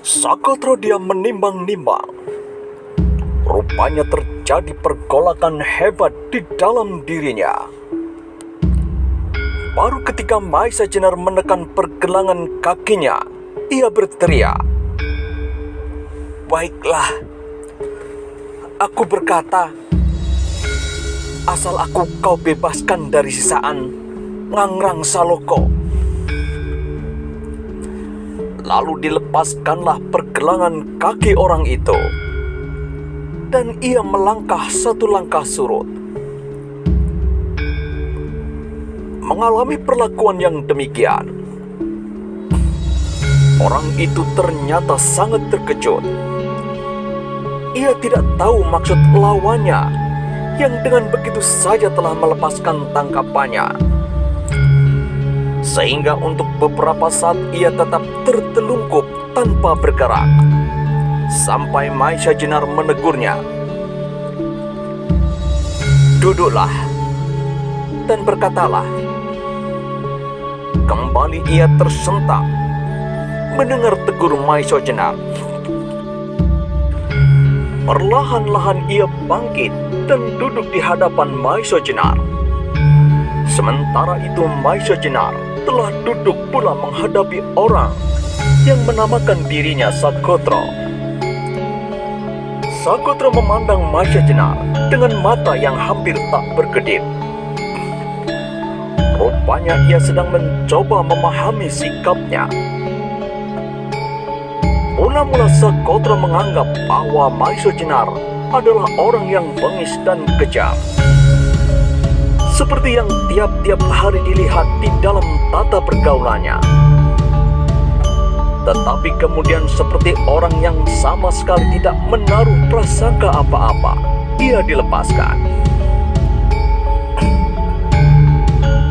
Sakotro diam menimbang-nimbang. Rupanya terjadi pergolakan hebat di dalam dirinya. Baru ketika Maisa Jenar menekan pergelangan kakinya, ia berteriak, "Baiklah, aku berkata, asal aku kau bebaskan dari sisaan Ngangrang Saloko." Lalu dilepaskanlah pergelangan kaki orang itu, dan ia melangkah satu langkah surut. Mengalami perlakuan yang demikian, orang itu ternyata sangat terkejut. Ia tidak tahu maksud lawannya yang dengan begitu saja telah melepaskan tangkapannya. Sehingga untuk beberapa saat ia tetap tertelungkup tanpa bergerak. Sampai Maisa Jenar menegurnya, "Duduklah dan berkatalah." Kembali ia tersentak mendengar tegur Maisa Jenar. Perlahan-lahan ia bangkit dan duduk di hadapan Maisa Jenar. Sementara itu Maisa Jenar telah duduk pula menghadapi orang yang menamakan dirinya Sakotro. Sakotro memandang Maisa Jenar dengan mata yang hampir tak berkedip. Rupanya ia sedang mencoba memahami sikapnya. Mula-mula Sakotro menganggap bahwa Maisa Jenar adalah orang yang bengis dan kejam, seperti yang tiap-tiap hari dilihat di dalam tata pergaulannya. Tetapi kemudian seperti orang yang sama sekali tidak menaruh prasangka apa-apa, ia dilepaskan.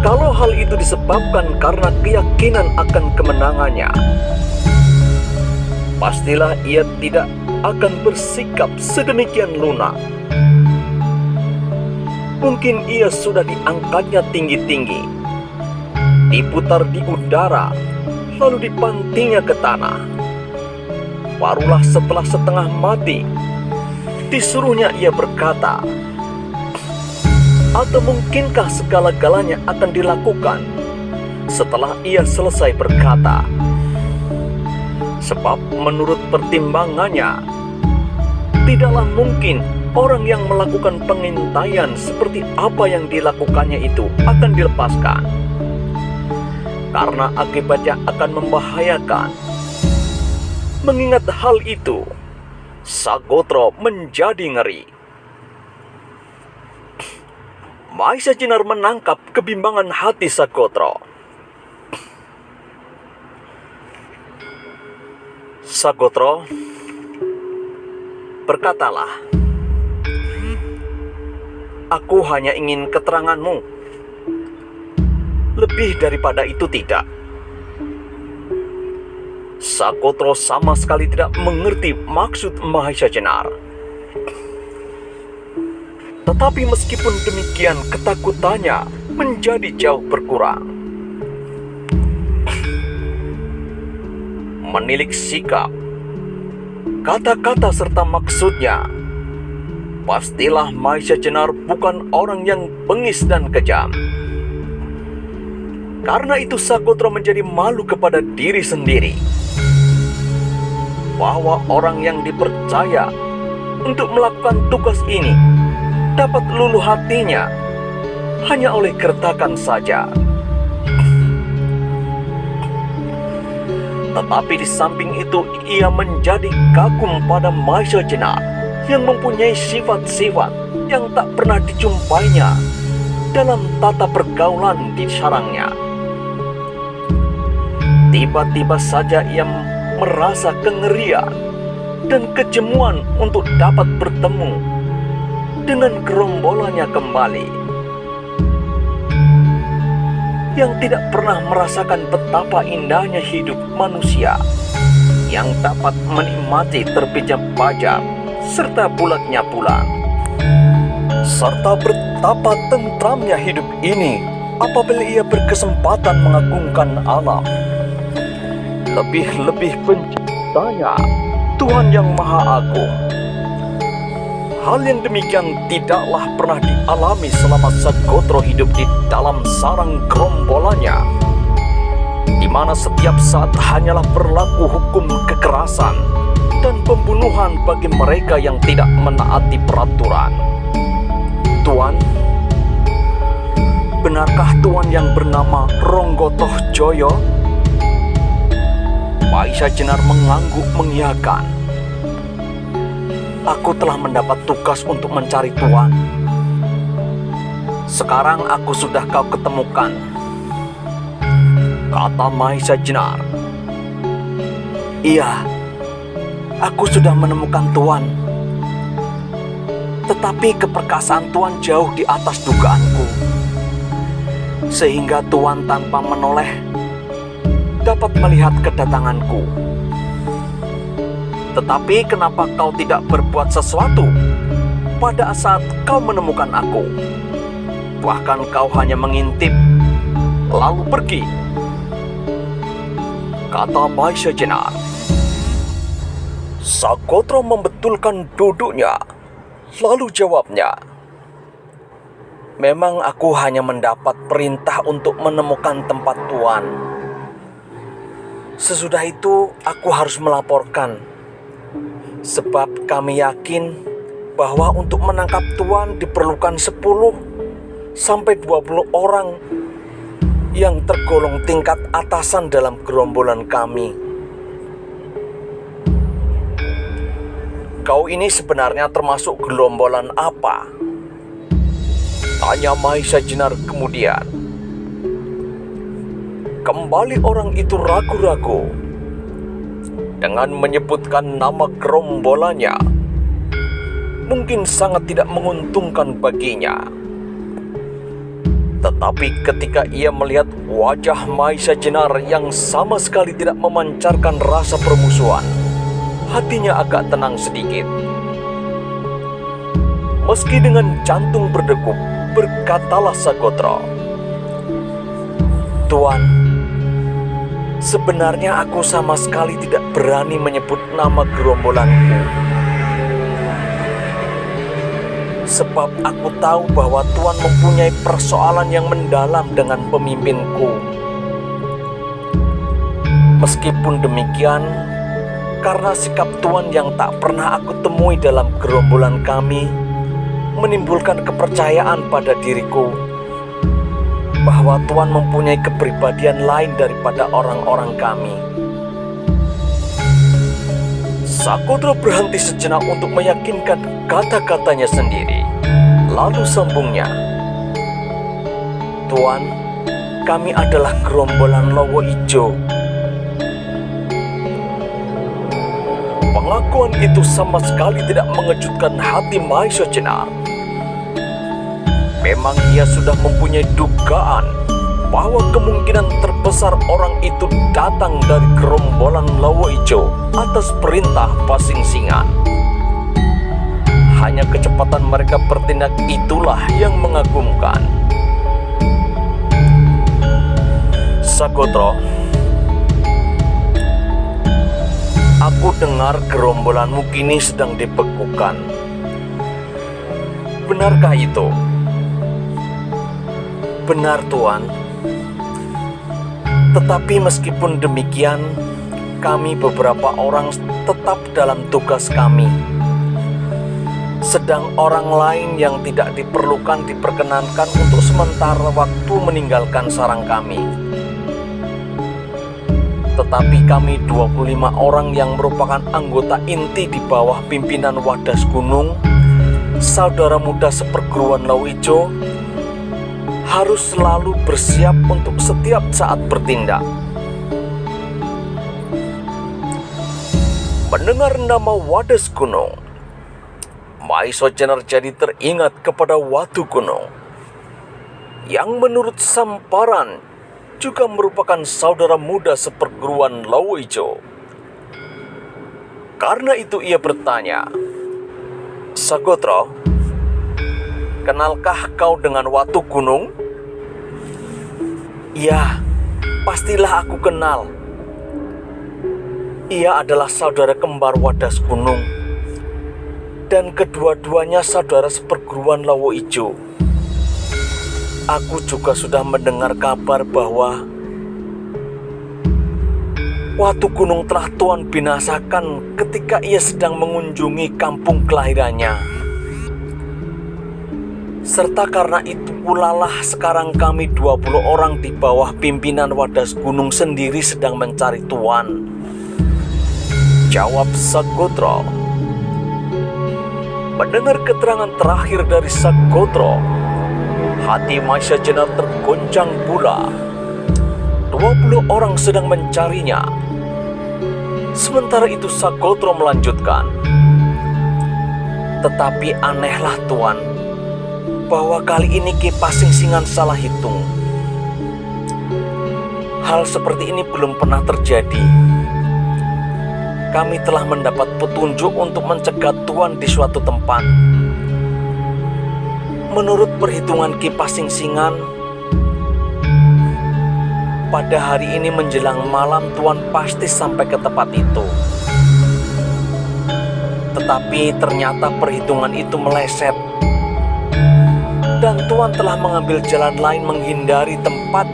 Kalau hal itu disebabkan karena keyakinan akan kemenangannya, pastilah ia tidak akan bersikap sedemikian lunak. Mungkin ia sudah diangkatnya tinggi-tinggi, diputar di udara, lalu dipantingnya ke tanah. Barulah setelah setengah mati, disuruhnya ia berkata, atau mungkinkah segala-galanya akan dilakukan setelah ia selesai berkata? Sebab menurut pertimbangannya, tidaklah mungkin orang yang melakukan pengintaian seperti apa yang dilakukannya itu akan dilepaskan, karena akibatnya akan membahayakan. Mengingat hal itu, Sakotro menjadi ngeri. Maisa Jenar menangkap kebimbangan hati Sakotro. "Sakotro, berkatalah. Aku hanya ingin keteranganmu. Lebih daripada itu tidak." Sakotro sama sekali tidak mengerti maksud Maisa Jenar. Tetapi meskipun demikian, ketakutannya menjadi jauh berkurang. Menilik sikap, kata-kata serta maksudnya, pastilah Maisa Jenar bukan orang yang bengis dan kejam. Karena itu Sakotro menjadi malu kepada diri sendiri, bahwa orang yang dipercaya untuk melakukan tugas ini dapat luluh hatinya hanya oleh gertakan saja. Tetapi di samping itu ia menjadi kagum pada Maisa Jenar yang mempunyai sifat-sifat yang tak pernah dijumpainya dalam tata pergaulan di sarangnya. Tiba-tiba saja ia merasa kengerian dan kejemuan untuk dapat bertemu dengan gerombolannya kembali, yang tidak pernah merasakan betapa indahnya hidup manusia, yang dapat menikmati terbitnya fajar serta bulatnya bulan, serta betapa tentramnya hidup ini apabila ia berkesempatan mengagungkan alam. lebih-lebih penciptanya, Tuhan yang Maha Agung. Hal yang demikian tidaklah pernah dialami selama Sagotro hidup di dalam sarang gerombolannya, di mana setiap saat hanyalah berlaku hukum kekerasan dan pembunuhan bagi mereka yang tidak menaati peraturan. Tuan, benarkah Tuan yang bernama Ronggotoh Joyo? Maisa Jenar mengangguk mengiyakan. Aku telah mendapat tugas untuk mencari Tuan. Sekarang aku sudah kau ketemukan, kata Maisa Jenar. Iya, aku sudah menemukan Tuan. Tetapi keperkasaan Tuan jauh di atas dugaanku, sehingga Tuan tanpa menoleh dapat melihat kedatanganku. Tetapi kenapa kau tidak berbuat sesuatu pada saat kau menemukan aku? Bahkan kau hanya mengintip lalu pergi, kata Maisa Jenar. Sagotro membetulkan duduknya, lalu jawabnya, memang aku hanya mendapat perintah untuk menemukan tempat Tuan. Sesudah itu aku harus melaporkan, sebab kami yakin bahwa untuk menangkap Tuan diperlukan 10 sampai 20 orang yang tergolong tingkat atasan dalam gerombolan kami. Kau ini sebenarnya termasuk gerombolan apa? Tanya Maisa Jenar kemudian. Kembali orang itu ragu-ragu dengan menyebutkan nama gerombolannya. Mungkin sangat tidak menguntungkan baginya. Tetapi ketika ia melihat wajah Maisa Jenar yang sama sekali tidak memancarkan rasa permusuhan, hatinya agak tenang sedikit. Meski dengan jantung berdegup, berkatalah Sagotro, Tuan, sebenarnya aku sama sekali tidak berani menyebut nama gerombolanku. Sebab aku tahu bahwa Tuan mempunyai persoalan yang mendalam dengan pemimpinku. Meskipun demikian, karena sikap Tuan yang tak pernah aku temui dalam gerombolan kami menimbulkan kepercayaan pada diriku bahwa Tuan mempunyai kepribadian lain daripada orang-orang kami. Sagotro berhenti sejenak untuk meyakinkan kata-katanya sendiri. Lalu sambungnya, Tuan, kami adalah gerombolan Lowo Ijo. Pengakuan itu sama sekali tidak mengejutkan hati Maisa Jenar. Memang ia sudah mempunyai dugaan bahwa kemungkinan terbesar orang itu datang dari gerombolan Lowo Ijo atas perintah Pasingsingan. Hanya kecepatan mereka bertindak itulah yang mengagumkan. Sagotro, aku dengar gerombolanmu kini sedang dibekukan. Benarkah itu? Benar, Tuan. Tetapi meskipun demikian, kami beberapa orang tetap dalam tugas kami. Sedang orang lain yang tidak diperlukan diperkenankan untuk sementara waktu meninggalkan sarang kami. Tetapi kami 25 orang yang merupakan anggota inti di bawah pimpinan Wadas Gunung, saudara muda seperguruan Lowo Ijo, harus selalu bersiap untuk setiap saat bertindak. Mendengar nama Wadas Gunung, Maisa Jenar jadi teringat kepada Watu Gunung, yang menurut Samparan juga merupakan saudara muda seperguruan Lowo Ijo. Karena itu ia bertanya, Sagotro, kenalkah kau dengan Watu Gunung? Ya, pastilah aku kenal. Ia adalah saudara kembar Wadas Gunung, dan kedua-duanya saudara seperguruan Lawo Ijo. Aku juga sudah mendengar kabar bahwa Watu Gunung telah Tuan binasakan ketika ia sedang mengunjungi kampung kelahirannya. Serta karena itu pula lah sekarang kami 20 orang di bawah pimpinan Wadas Gunung sendiri sedang mencari Tuan, jawab Sagotro. Mendengar keterangan terakhir dari Sagotro, hati Maisa Jenar tergoncang pula. 20 orang sedang mencarinya. Sementara itu Sagotro melanjutkan, tetapi anehlah Tuan, bahwa kali ini Ki Pasingsingan salah hitung. Hal seperti ini belum pernah terjadi. Kami telah mendapat petunjuk untuk mencegat Tuan di suatu tempat. Menurut perhitungan Ki Pasingsingan, pada hari ini menjelang malam Tuan pasti sampai ke tempat itu. Tetapi ternyata perhitungan itu meleset, dan Tuan telah mengambil jalan lain menghindari tempat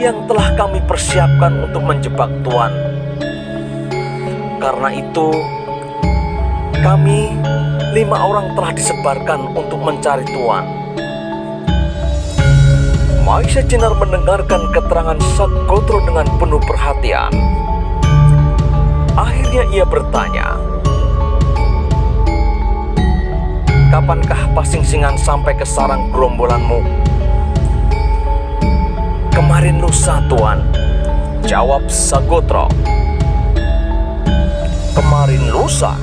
yang telah kami persiapkan untuk menjebak Tuan. Karena itu, kami 5 orang telah disebarkan untuk mencari Tuan. Maisa Jenar mendengarkan keterangan Sagotro dengan penuh perhatian. Akhirnya ia bertanya, kapankah Pasingsingan sampai ke sarang gerombolanmu? Kemarin lusa Tuan, jawab Sagotro. Kemarin lusa?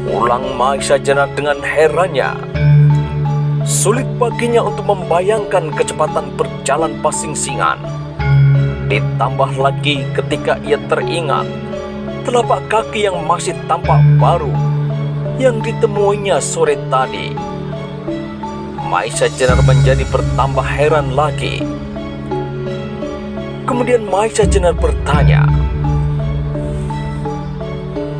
Ulang Maisa Jenar dengan herannya. Sulit baginya untuk membayangkan kecepatan berjalan Pasingsingan. Ditambah lagi ketika ia teringat telapak kaki yang masih tampak baru yang ditemuinya sore tadi. Maisa Jenar menjadi bertambah heran lagi. Kemudian Maisa Jenar bertanya,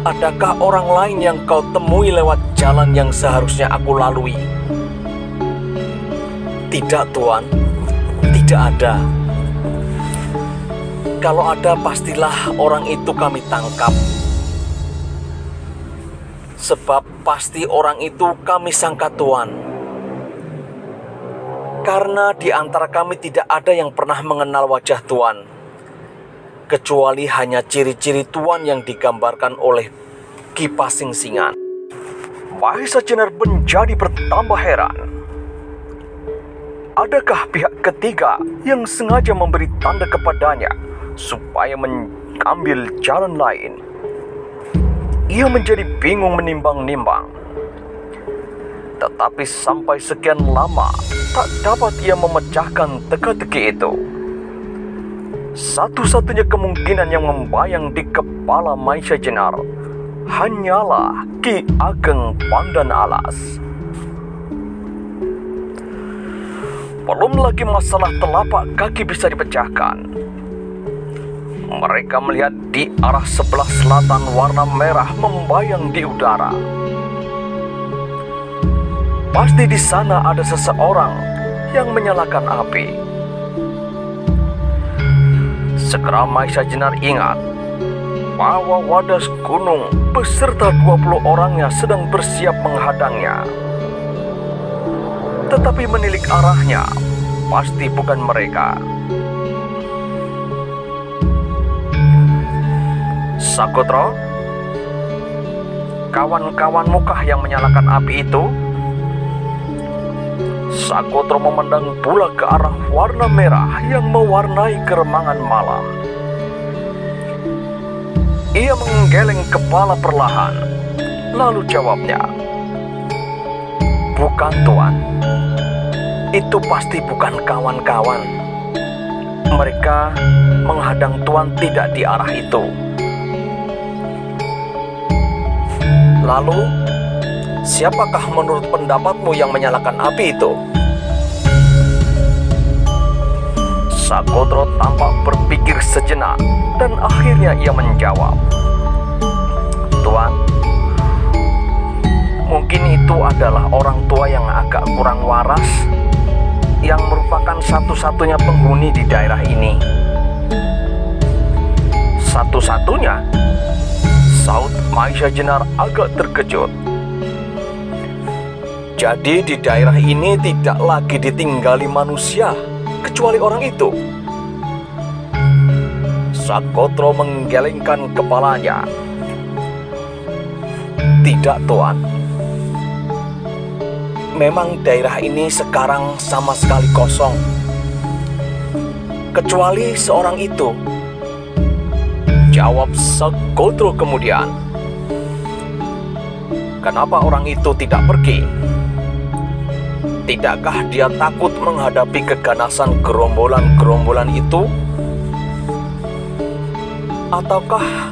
adakah orang lain yang kau temui lewat jalan yang seharusnya aku lalui? Tidak Tuan, tidak ada. Kalau ada pastilah orang itu kami tangkap. Sebab pasti orang itu kami sangka Tuan. Karena di antara kami tidak ada yang pernah mengenal wajah Tuan, kecuali hanya ciri-ciri Tuan yang digambarkan oleh Ki Pasingsingan. Maisa Jenar menjadi bertambah heran. Adakah pihak ketiga yang sengaja memberi tanda kepadanya supaya mengambil jalan lain? Ia menjadi bingung menimbang-nimbang. Tetapi sampai sekian lama tak dapat ia memecahkan teka-teki itu. Satu-satunya kemungkinan yang membayang di kepala Maisa Jenar hanyalah Ki Ageng Pandan Alas. Belum lagi masalah telapak kaki bisa dipecahkan. Mereka melihat di arah sebelah selatan warna merah membayang di udara. Pasti di sana ada seseorang yang menyalakan api. Segera Maisa Jenar ingat bahwa Wadas Gunung beserta 20 orangnya sedang bersiap menghadangnya. Tetapi menilik arahnya, pasti bukan mereka. Sagotro, kawan-kawanmu kah yang menyalakan api itu? Sagotro memandang pula ke arah warna merah yang mewarnai keremangan malam. Ia menggeleng kepala perlahan, lalu jawabnya, "Bukan Tuan, itu pasti bukan kawan-kawan. Mereka menghadang Tuan tidak di arah itu." Lalu, siapakah menurut pendapatmu yang menyalakan api itu? Sagotro tampak berpikir sejenak dan akhirnya ia menjawab, "Tuan, mungkin itu adalah orang tua yang agak kurang waras, yang merupakan satu-satunya penghuni di daerah ini." "Satu-satunya?" saut Maisha Jenar agak terkejut. "Jadi di daerah ini tidak lagi ditinggali manusia kecuali orang itu?" Sagotro menggelengkan kepalanya. "Tidak, Tuan. Memang daerah ini sekarang sama sekali kosong. Kecuali seorang itu," jawab Sagotro kemudian. "Kenapa orang itu tidak pergi? Tidakkah dia takut menghadapi keganasan gerombolan-gerombolan itu? Ataukah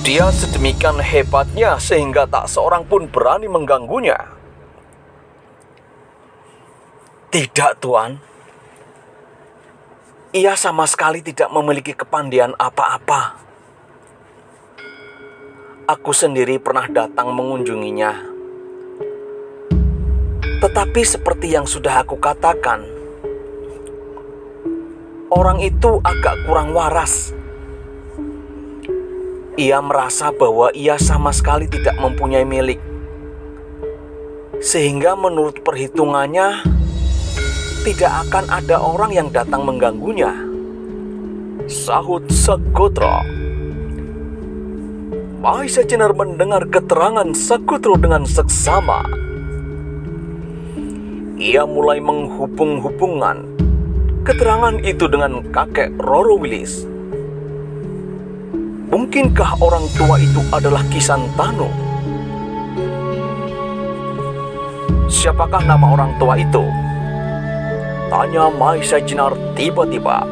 dia sedemikian hebatnya sehingga tak seorang pun berani mengganggunya?" "Tidak, Tuan. Ia sama sekali tidak memiliki kepandaian apa-apa. Aku sendiri pernah datang mengunjunginya. Tetapi seperti yang sudah aku katakan, orang itu agak kurang waras. Ia merasa bahwa ia sama sekali tidak mempunyai milik. Sehingga menurut perhitungannya, tidak akan ada orang yang datang mengganggunya," sahut Sagotro. Maisha Jenar mendengar keterangan Sagotro dengan seksama. Ia mulai menghubung-hubungkan keterangan itu dengan kakek Roro Wilis. Mungkinkah orang tua itu adalah Kisantanu? "Siapakah nama orang tua itu?" tanya Maisha Jenar tiba-tiba.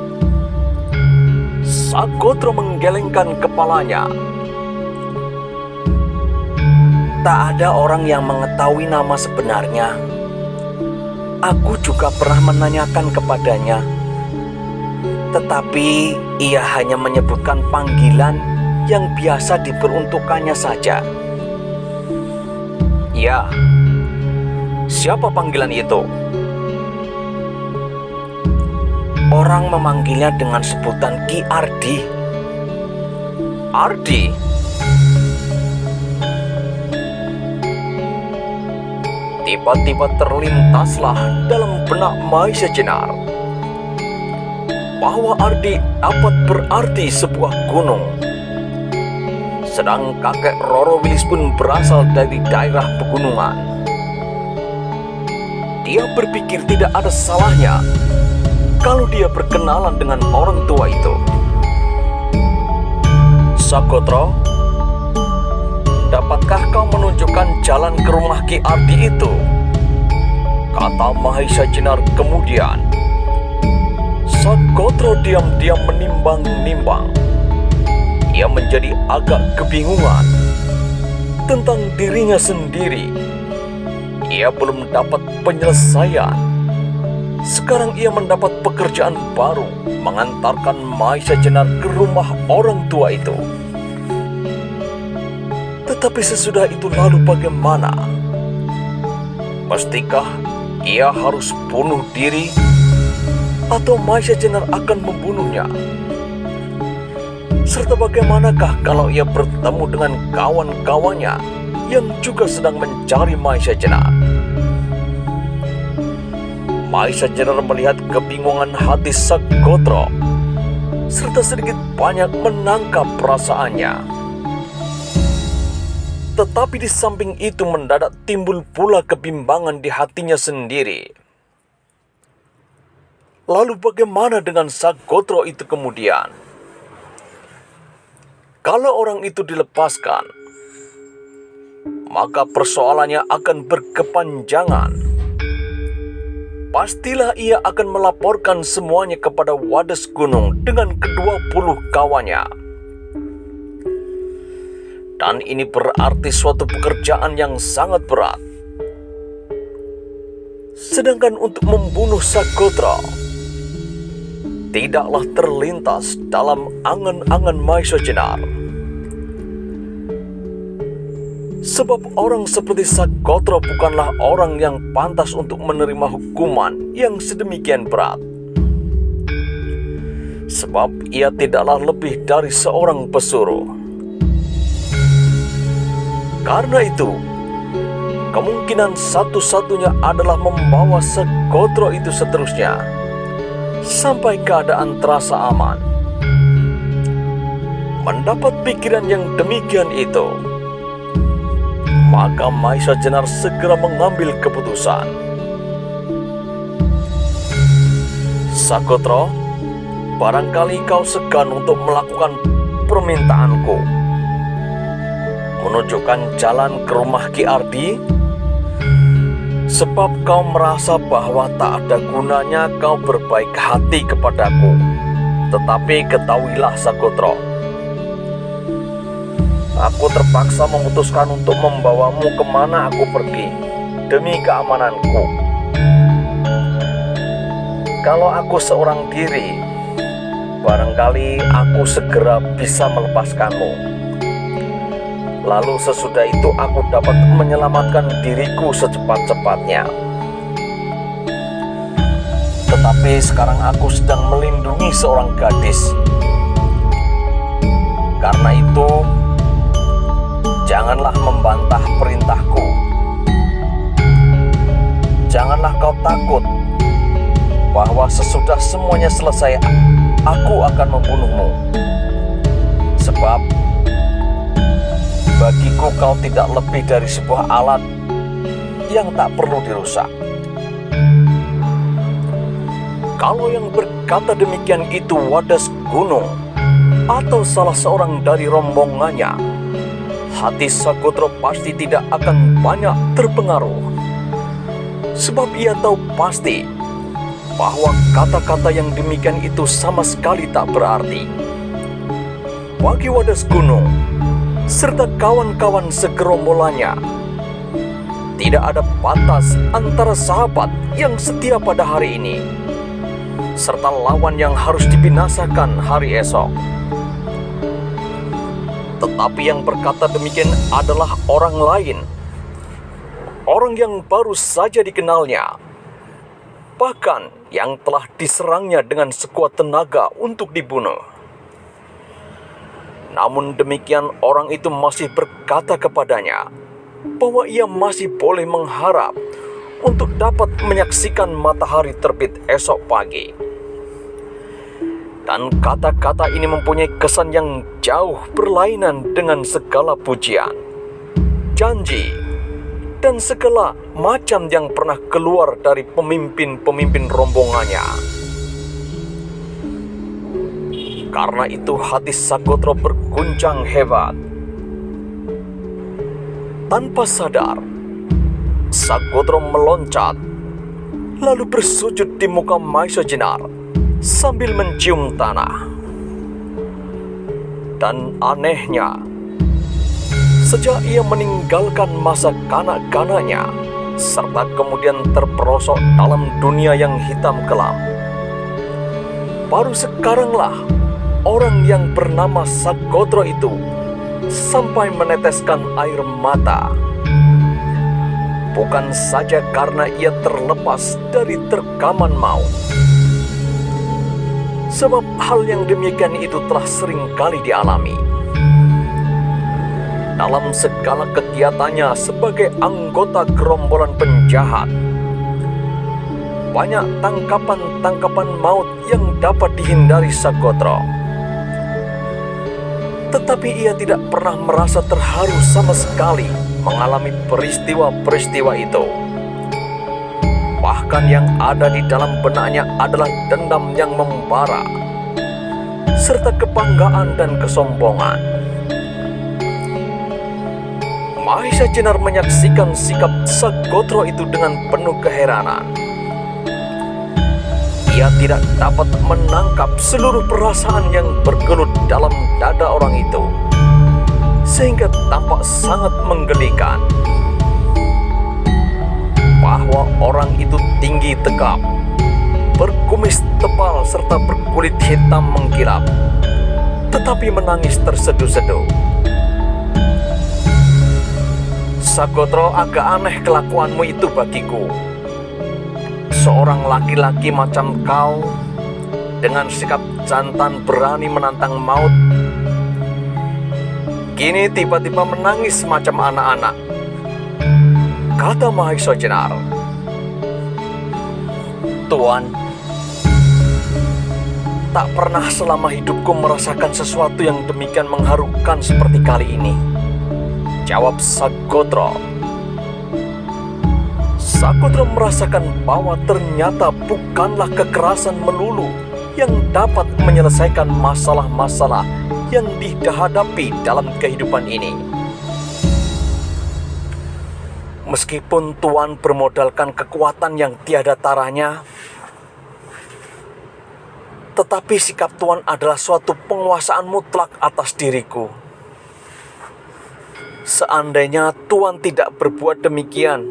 Sagotro menggelengkan kepalanya. "Tak ada orang yang mengetahui nama sebenarnya. Aku juga pernah menanyakan kepadanya. Tetapi ia hanya menyebutkan panggilan yang biasa diperuntukkannya saja." "Ya, siapa panggilan itu?" "Orang memanggilnya dengan sebutan Ki Ardi." "Ardi?" Tiba-tiba terlintaslah dalam benak Maisha Jenar bahwa Ardi dapat berarti sebuah gunung. Sedang kakek Roro Wilis pun berasal dari daerah pegunungan. Dia berpikir tidak ada salahnya kalau dia berkenalan dengan orang tua itu. "Sagotro, dapatkah kau menunjukkan jalan ke rumah Ki Ardi itu?" kata Maisha Jenar kemudian. Sagotro diam-diam menimbang-nimbang. Ia menjadi agak kebingungan tentang dirinya sendiri. Ia belum dapat penyelesaian. Sekarang ia mendapat pekerjaan baru, mengantarkan Maisha Jenar ke rumah orang tua itu. Tetapi sesudah itu lalu bagaimana? Pastikah ia harus bunuh diri atau Maisha Jenar akan membunuhnya? Serta bagaimanakah kalau ia bertemu dengan kawan-kawannya yang juga sedang mencari Maisha Jenar? Maisha Jenar melihat kebingungan hati Sagotro serta sedikit banyak menangkap perasaannya. Tetapi di samping itu mendadak timbul pula kebimbangan di hatinya sendiri. Lalu bagaimana dengan Sagotro itu kemudian? Kalau orang itu dilepaskan, maka persoalannya akan berkepanjangan. Pastilah ia akan melaporkan semuanya kepada Wades Gunung dengan ke-20 kawannya. Dan ini berarti suatu pekerjaan yang sangat berat. Sedangkan untuk membunuh Sagotro, tidaklah terlintas dalam angan-angan Maisa Jenar. Sebab orang seperti Sagotro bukanlah orang yang pantas untuk menerima hukuman yang sedemikian berat. Sebab ia tidaklah lebih dari seorang pesuruh. Karena itu, kemungkinan satu-satunya adalah membawa Sagotro itu seterusnya sampai keadaan terasa aman. Mendapat pikiran yang demikian itu, maka Maisa Jenar segera mengambil keputusan. Sagotro, barangkali kau segan untuk melakukan permintaanku, menunjukkan jalan ke rumah Ki Ardi, sebab kau merasa bahwa tak ada gunanya kau berbaik hati kepadaku. Tetapi ketahuilah Sagotro, aku terpaksa memutuskan untuk membawamu kemana aku pergi demi keamananku. Kalau aku seorang diri, barangkali aku segera bisa melepaskanmu. Lalu sesudah itu aku dapat menyelamatkan diriku secepat-cepatnya. Tetapi sekarang aku sedang melindungi seorang gadis. Karena itu, janganlah membantah perintahku. Janganlah kau takut bahwa sesudah semuanya selesai, aku akan membunuhmu. Sebab bagiku kau tidak lebih dari sebuah alat yang tak perlu dirusak. Kalau yang berkata demikian itu Wadas Gunung atau salah seorang dari rombongannya, hati Sagotro pasti tidak akan banyak terpengaruh. Sebab ia tahu pasti bahwa kata-kata yang demikian itu sama sekali tak berarti. Bagi Wadas Gunung serta kawan-kawan segerombolannya, tidak ada batas antara sahabat yang setia pada hari ini serta lawan yang harus dibinasakan hari esok. Tetapi yang berkata demikian adalah orang lain, orang yang baru saja dikenalnya, bahkan yang telah diserangnya dengan sekuat tenaga untuk dibunuh. Namun demikian orang itu masih berkata kepadanya bahwa ia masih boleh mengharap untuk dapat menyaksikan matahari terbit esok pagi. Dan kata-kata ini mempunyai kesan yang jauh berlainan dengan segala pujian, janji, dan segala macam yang pernah keluar dari pemimpin-pemimpin rombongannya. Karena itu hati Sagotro berguncang hebat. Tanpa sadar, Sagotro meloncat, lalu bersujud di muka Maisa Jenar sambil mencium tanah. Dan anehnya, sejak ia meninggalkan masa kanak-kanaknya, serta kemudian terperosok dalam dunia yang hitam kelam, baru sekaranglah orang yang bernama Sagotro itu sampai meneteskan air mata. Bukan saja karena ia terlepas dari terkaman maut, sebab hal yang demikian itu telah sering kali dialami dalam segala kegiatannya sebagai anggota gerombolan penjahat. Banyak tangkapan-tangkapan maut yang dapat dihindari Sagotro. Tetapi ia tidak pernah merasa terharu sama sekali mengalami peristiwa-peristiwa itu. Bahkan yang ada di dalam benaknya adalah dendam yang membara, serta kebanggaan dan kesombongan. Maisa Jenar menyaksikan sikap Sagotro itu dengan penuh keheranan. Ia tidak dapat menangkap seluruh perasaan yang bergelut dalam dada orang itu, sehingga tampak sangat menggelikan bahwa orang itu tinggi tegap, berkumis tebal serta berkulit hitam mengkilap, tetapi menangis terseduh-seduh. Sagotro, agak aneh kelakuanmu itu bagiku. Seorang laki-laki macam kau, dengan sikap jantan berani menantang maut, kini tiba-tiba menangis macam anak-anak, kata Mahesa Jenar. Tuan, tak pernah selama hidupku merasakan sesuatu yang demikian mengharukan seperti kali ini, jawab Sagotro. Sagotro merasakan bahwa ternyata bukanlah kekerasan melulu yang dapat menyelesaikan masalah-masalah yang dihadapi dalam kehidupan ini. Meskipun Tuan bermodalkan kekuatan yang tiada taranya, tetapi sikap Tuan adalah suatu penguasaan mutlak atas diriku. Seandainya Tuan tidak berbuat demikian,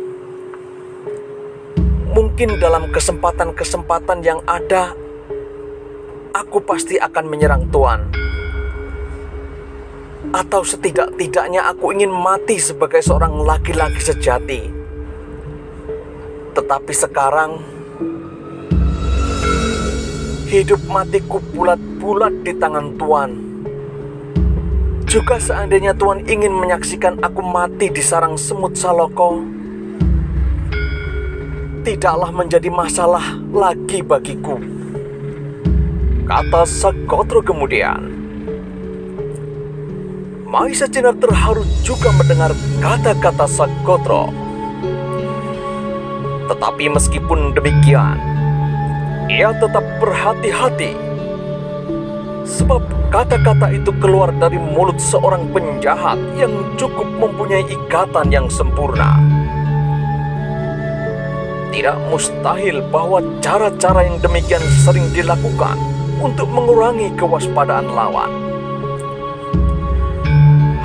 mungkin dalam kesempatan-kesempatan yang ada, aku pasti akan menyerang Tuan. Atau setidak-tidaknya aku ingin mati sebagai seorang laki-laki sejati. Tetapi sekarang, hidup matiku bulat-bulat di tangan Tuan. Juga seandainya Tuan ingin menyaksikan aku mati di sarang semut Saloko, tidaklah menjadi masalah lagi bagiku, kata Sagotro kemudian. Mahesa Jenar terharu juga mendengar kata-kata Sagotro. Tetapi meskipun demikian, ia tetap berhati-hati, sebab kata-kata itu keluar dari mulut seorang penjahat yang cukup mempunyai ikatan yang sempurna. Tidak mustahil bahwa cara-cara yang demikian sering dilakukan untuk mengurangi kewaspadaan lawan.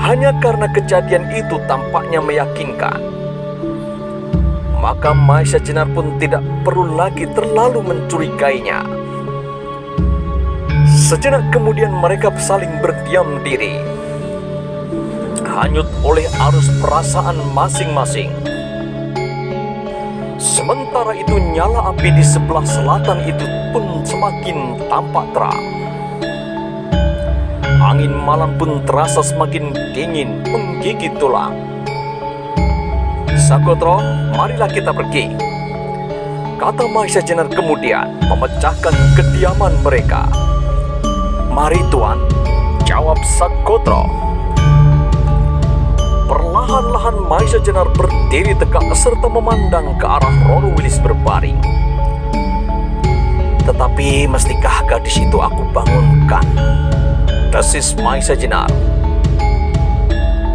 Hanya karena kejadian itu tampaknya meyakinkan, maka Mahesa Jenar pun tidak perlu lagi terlalu mencurigainya. Sejenak kemudian mereka saling berdiam diri, hanyut oleh arus perasaan masing-masing. Sementara itu nyala api di sebelah selatan itu pun semakin tampak terang. Angin malam pun terasa semakin dingin menggigit tulang. Sagotro, marilah kita pergi, kata Mahesa Jenar kemudian memecahkan kediaman mereka. Mari Tuan, jawab Sagotro. Perlahan-lahan Mahesa Jenar berdiri tegak serta memandang ke arah Rorowilis berbaring. Tetapi mestikah gadis itu aku bangunkan, desis Mahesa Jenar.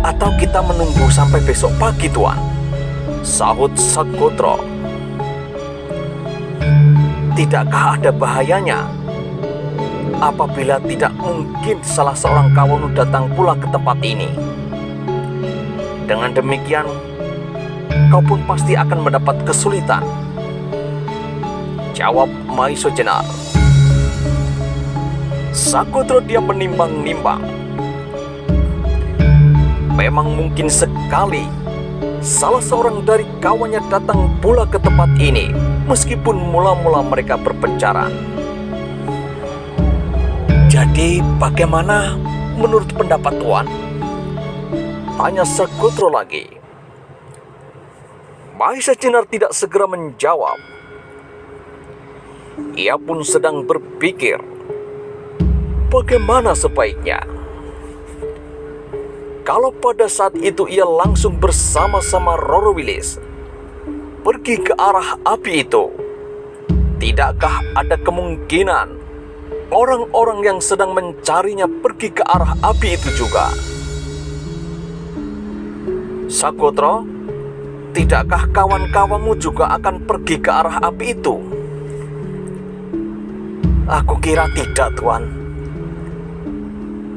Atau kita menunggu sampai besok pagi Tuan, sahut Sagotro. Tidakkah ada bahayanya apabila tidak mungkin salah seorang kawanmu datang pula ke tempat ini? Dengan demikian, kau pun pasti akan mendapat kesulitan, jawab Mahesa Jenar. Sagotro dia menimbang-nimbang. Memang mungkin sekali salah seorang dari kawannya datang pula ke tempat ini, meskipun mula-mula mereka berpencaran. Jadi bagaimana menurut pendapat Tuan? Tanya Sagotro lagi. Mahesa Jenar tidak segera menjawab. Ia pun sedang berpikir bagaimana sebaiknya. Kalau pada saat itu ia langsung bersama-sama Rorowilis pergi ke arah api itu, tidakkah ada kemungkinan orang-orang yang sedang mencarinya pergi ke arah api itu juga? Sagotro, tidakkah kawan-kawanmu juga akan pergi ke arah api itu? Aku kira tidak, Tuan.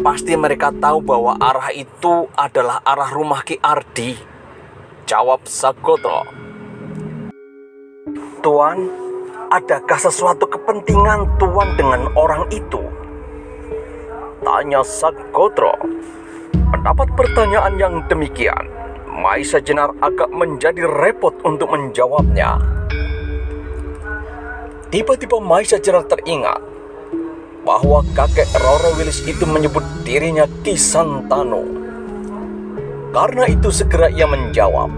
Pasti mereka tahu bahwa arah itu adalah arah rumah Ki Ardi, jawab Sagotro. Tuan, adakah sesuatu kepentingan Tuan dengan orang itu? Tanya Sagotro. Mendapat pertanyaan yang demikian, Maisa Jenar agak menjadi repot untuk menjawabnya. Tiba-tiba Maisa Jenar teringat bahwa kakek Roro Wilis itu menyebut dirinya Ki Santanu. Karena itu segera ia menjawab,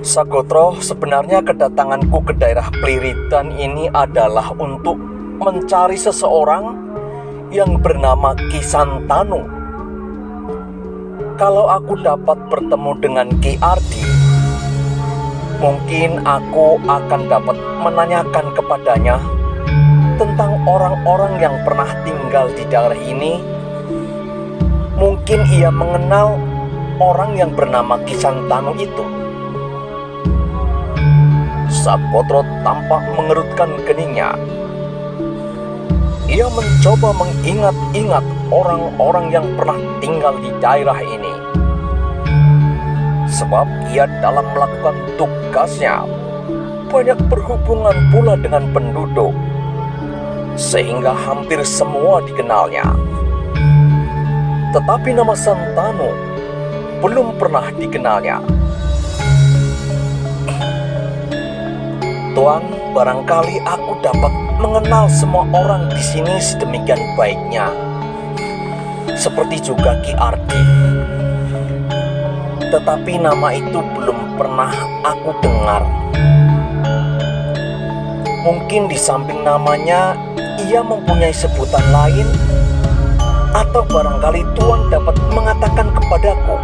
Sagotro, sebenarnya kedatanganku ke daerah Pliritan ini adalah untuk mencari seseorang yang bernama Ki Santanu. Kalau aku dapat bertemu dengan Ki Ardi, mungkin aku akan dapat menanyakan kepadanya tentang orang-orang yang pernah tinggal di daerah ini. Mungkin ia mengenal orang yang bernama Ki Santanu itu. Sagotro tampak mengerutkan keningnya. Ia mencoba mengingat-ingat orang-orang yang pernah tinggal di daerah ini. Sebab ia dalam melakukan tugasnya banyak berhubungan pula dengan penduduk, sehingga hampir semua dikenalnya. Tetapi nama Santanu belum pernah dikenalnya. Tuan, barangkali aku dapat mengenal semua orang di sini sedemikian baiknya, seperti juga Ki Ardi. Tetapi nama itu belum pernah aku dengar. Mungkin di samping namanya, ia mempunyai sebutan lain, atau barangkali Tuan dapat mengatakan kepadaku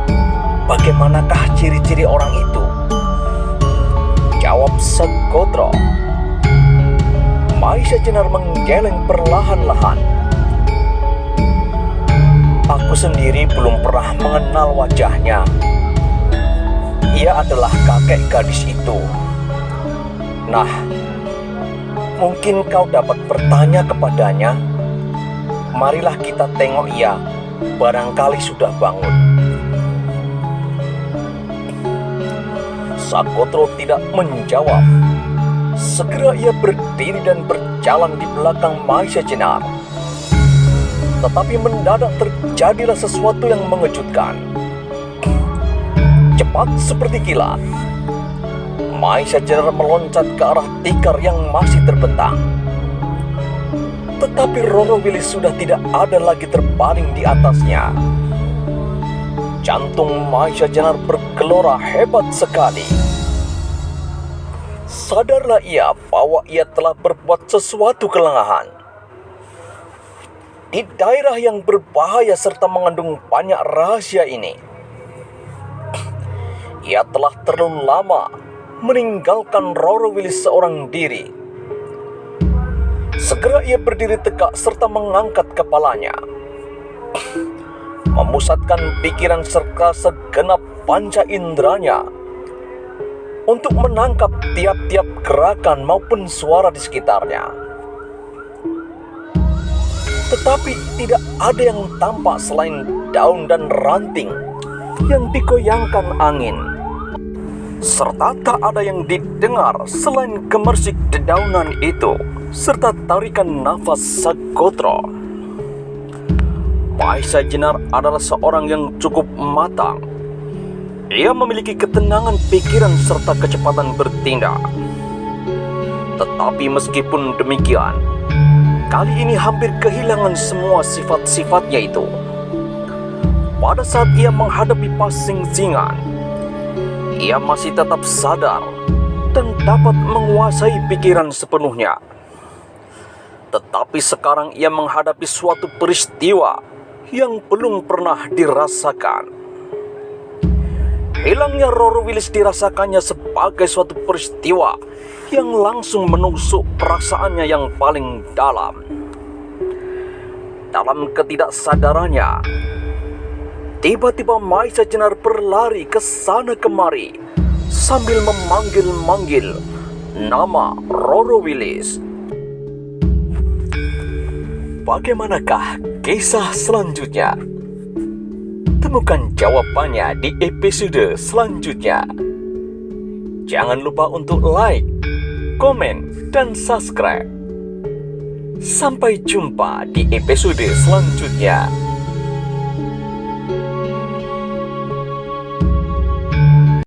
bagaimanakah ciri-ciri orang itu? Jawab Sagotro. Maisa Jenar menggeleng perlahan-lahan. Aku sendiri belum pernah mengenal wajahnya. Ia adalah kakek gadis itu. Nah, mungkin kau dapat bertanya kepadanya. Marilah kita tengok ia, barangkali sudah bangun. Sagotro tidak menjawab. Segera ia berdiri dan berjalan di belakang Maisa Jenar. Tetapi mendadak terjadilah sesuatu yang mengejutkan. Cepat seperti kilat, Maisa Jenar meloncat ke arah tikar yang masih terbentang. Tetapi Roro Wilis sudah tidak ada lagi terbaring di atasnya. Jantung Maisa Jenar bergelora hebat sekali. Sadarlah ia bahwa ia telah berbuat sesuatu kelengahan. Di daerah yang berbahaya serta mengandung banyak rahasia ini, ia telah terlalu lama meninggalkan Roro Wilis seorang diri. Segera ia berdiri tegak serta mengangkat kepalanya, memusatkan pikiran serta segenap panca inderanya untuk menangkap tiap-tiap gerakan maupun suara di sekitarnya. Tetapi tidak ada yang tampak selain daun dan ranting yang digoyangkan angin, serta tak ada yang didengar selain gemersik dedaunan itu serta tarikan nafas Sagotro. Maisa Jenar adalah seorang yang cukup matang. Ia memiliki ketenangan pikiran serta kecepatan bertindak. Tetapi meskipun demikian, kali ini hampir kehilangan semua sifat-sifatnya itu. Pada saat ia menghadapi pasing-singan, ia masih tetap sadar dan dapat menguasai pikiran sepenuhnya. Tetapi sekarang ia menghadapi suatu peristiwa yang belum pernah dirasakan. Hilangnya Roro Wilis dirasakannya sebagai suatu peristiwa yang langsung menusuk perasaannya yang paling dalam. Dalam ketidaksadarannya, tiba-tiba Maisa Jenar berlari ke sana kemari sambil memanggil-manggil nama Roro Wilis. Bagaimanakah kisah selanjutnya? Temukan jawabannya di episode selanjutnya. Jangan lupa untuk like, komen, dan subscribe. Sampai jumpa di episode selanjutnya.